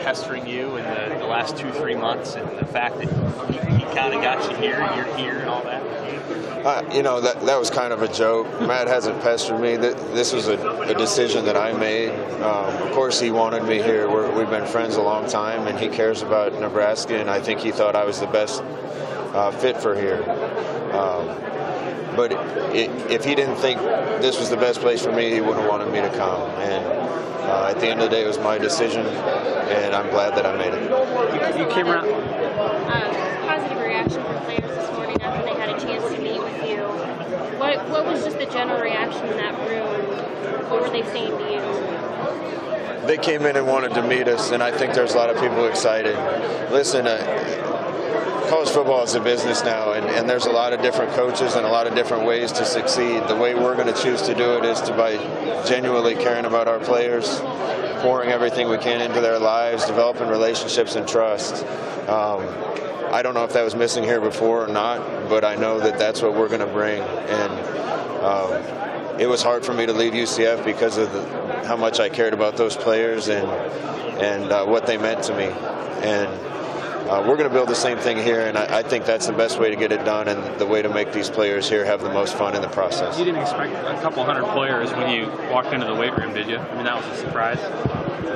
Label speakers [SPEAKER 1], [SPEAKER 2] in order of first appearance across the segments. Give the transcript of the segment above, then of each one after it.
[SPEAKER 1] pestering you in the last 2-3 months, and the fact that he kind of got you here, you're here, and all that?
[SPEAKER 2] That was kind of a joke. Matt hasn't pestered me. This was a decision that I made. Of course, he wanted me here. We've been friends a long time, and he cares about Nebraska, and I think he thought I was the best fit for here. But if he didn't think this was the best place for me, he wouldn't have wanted me to come. And at the end of the day, it was my decision, and I'm glad that I made it.
[SPEAKER 3] You came around.
[SPEAKER 4] Positive reaction from players this morning after they had a chance to meet with you. What was just the general reaction in that room? What were they saying to you?
[SPEAKER 2] They came in and wanted to meet us, and I think there's a lot of people excited. Listen, college football is a business now, and there's a lot of different coaches and a lot of different ways to succeed. The way we're going to choose to do it is by genuinely caring about our players, pouring everything we can into their lives, developing relationships and trust. I don't know if that was missing here before or not, but I know that that's what we're going to bring. And it was hard for me to leave UCF because of how much I cared about those players and what they meant to me. And we're going to build the same thing here, and I think that's the best way to get it done and the way to make these players here have the most fun in the process.
[SPEAKER 3] You didn't expect a couple hundred players when you walked into the weight room, did you? I mean, that was a surprise.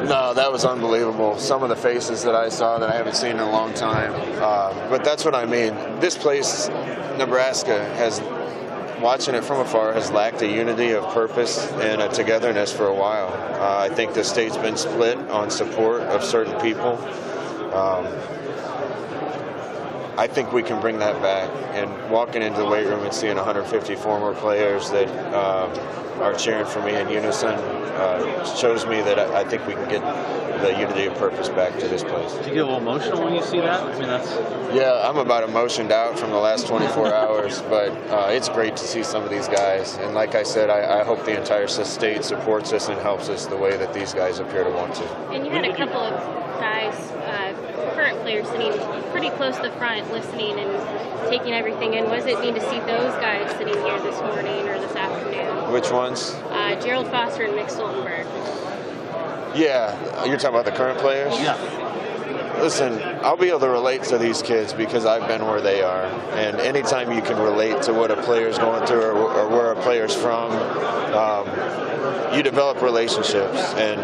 [SPEAKER 2] No, that was unbelievable. Some of the faces that I saw that I haven't seen in a long time. But that's what I mean. This place, Nebraska, watching it from afar, has lacked a unity of purpose and a togetherness for a while. I think the state's been split on support of certain people. I think we can bring that back, and walking into the weight room and seeing 150 former players that are cheering for me in unison shows me that I think we can get the unity of purpose back to this place.
[SPEAKER 3] Do you get a little emotional when you see that? I mean,
[SPEAKER 2] Yeah, I'm about emotioned out from the last 24 hours, but it's great to see some of these guys. And like I said, I hope the entire state supports us and helps us the way that these guys appear to want to.
[SPEAKER 4] And you had a couple of guys, current players, sitting pretty close to the front, listening and taking everything in. What does it mean to see those guys sitting here this morning or this afternoon?
[SPEAKER 2] Which ones?
[SPEAKER 4] Gerald Foster and Nick Stoltenberg.
[SPEAKER 2] Yeah, you're talking about the current players?
[SPEAKER 3] Yeah.
[SPEAKER 2] Listen, I'll be able to relate to these kids because I've been where they are. And anytime you can relate to what a player's going through or where a player's from, you develop relationships. And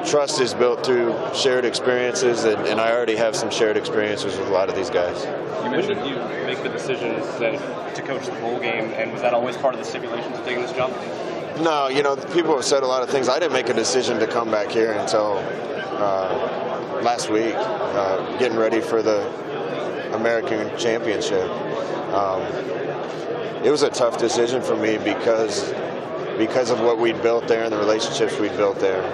[SPEAKER 2] trust is built through shared experiences, and I already have some shared experiences with a lot of these guys.
[SPEAKER 1] You mentioned you make the decision to coach the bowl game, and was that always part of the stipulations of taking this job?
[SPEAKER 2] No, people have said a lot of things. I didn't make a decision to come back here until last week, getting ready for the American Championship. It was a tough decision for me because of what we'd built there and the relationships we'd built there.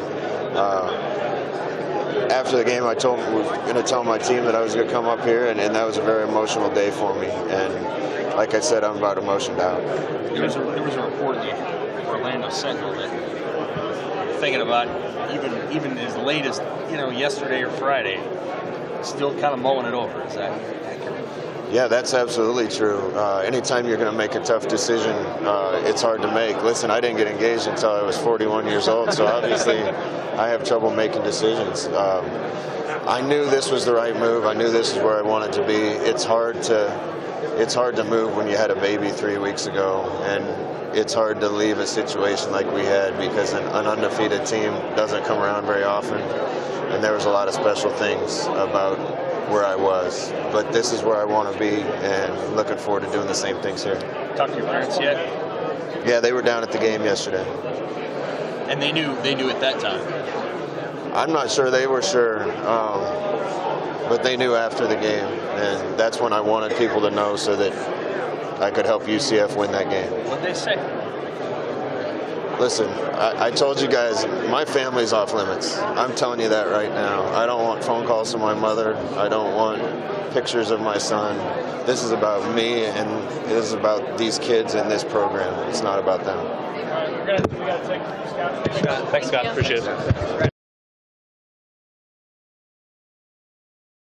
[SPEAKER 2] After the game, I was going to tell my team that I was going to come up here, and that was a very emotional day for me. And like I said, I'm about emotioned out.
[SPEAKER 1] There was a report in the Orlando Sentinel that thinking about even as late as yesterday or Friday, still kind of mulling it over. Is that accurate?
[SPEAKER 2] Yeah, that's absolutely true. Anytime you're going to make a tough decision, it's hard to make. Listen, I didn't get engaged until I was 41 years old, so obviously I have trouble making decisions. I knew this was the right move. I knew this is where I wanted to be. It's hard to move when you had a baby 3 weeks ago, and it's hard to leave a situation like we had because an undefeated team doesn't come around very often, and there was a lot of special things about where I was. But this is where I want to be, and looking forward to doing the same things here.
[SPEAKER 1] Talk to your parents yet?
[SPEAKER 2] Yeah, they were down at the game yesterday.
[SPEAKER 1] And they knew at that time?
[SPEAKER 2] I'm not sure they were sure, but they knew after the game, and that's when I wanted people to know so that I could help UCF win that game.
[SPEAKER 1] What'd they say?
[SPEAKER 2] Listen, I told you guys, my family's off limits. I'm telling you that right now. I don't want phone calls from my mother. I don't want pictures of my son. This is about me, and this is about these kids and this program. It's not about them.
[SPEAKER 1] Thanks, Scott. Appreciate it.